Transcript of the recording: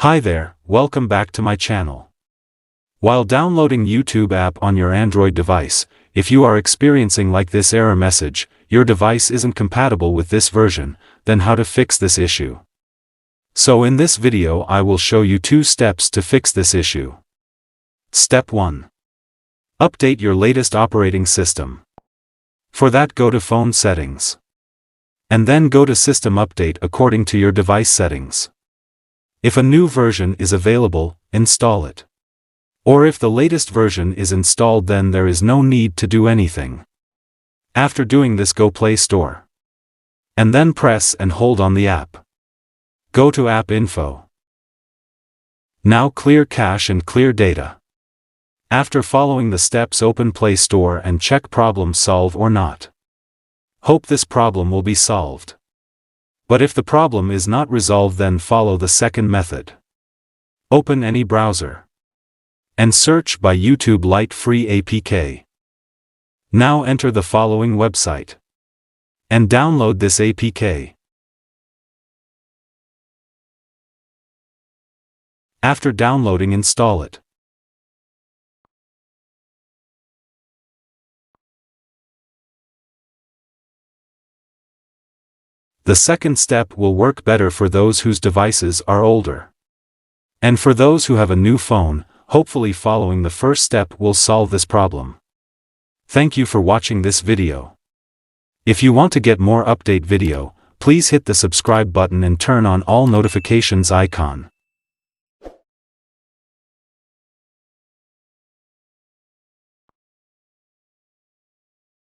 Hi there, welcome back to my channel. While downloading YouTube app on your Android device, if you are experiencing like this error message, your device isn't compatible with this version, then how to fix this issue. So in this video I will show you 2 steps to fix this issue. Step 1. Update your latest operating system. For that, go to Phone Settings. And then go to System Update according to your device settings. If a new version is available, install it. Or if the latest version is installed, then there is no need to do anything. After doing this, go Play Store. And then press and hold on the app. Go to App Info. Now clear cache and clear data. After following the steps, open Play Store and check problem solve or not. Hope this problem will be solved. But if the problem is not resolved, then follow the second method. Open any browser. And search by YouTube Lite Free APK. Now enter the following website. And download this APK. After downloading, install it. The second step will work better for those whose devices are older. And for those who have a new phone, hopefully following the first step will solve this problem. Thank you for watching this video. If you want to get more update video, please hit the subscribe button and turn on all notifications icon.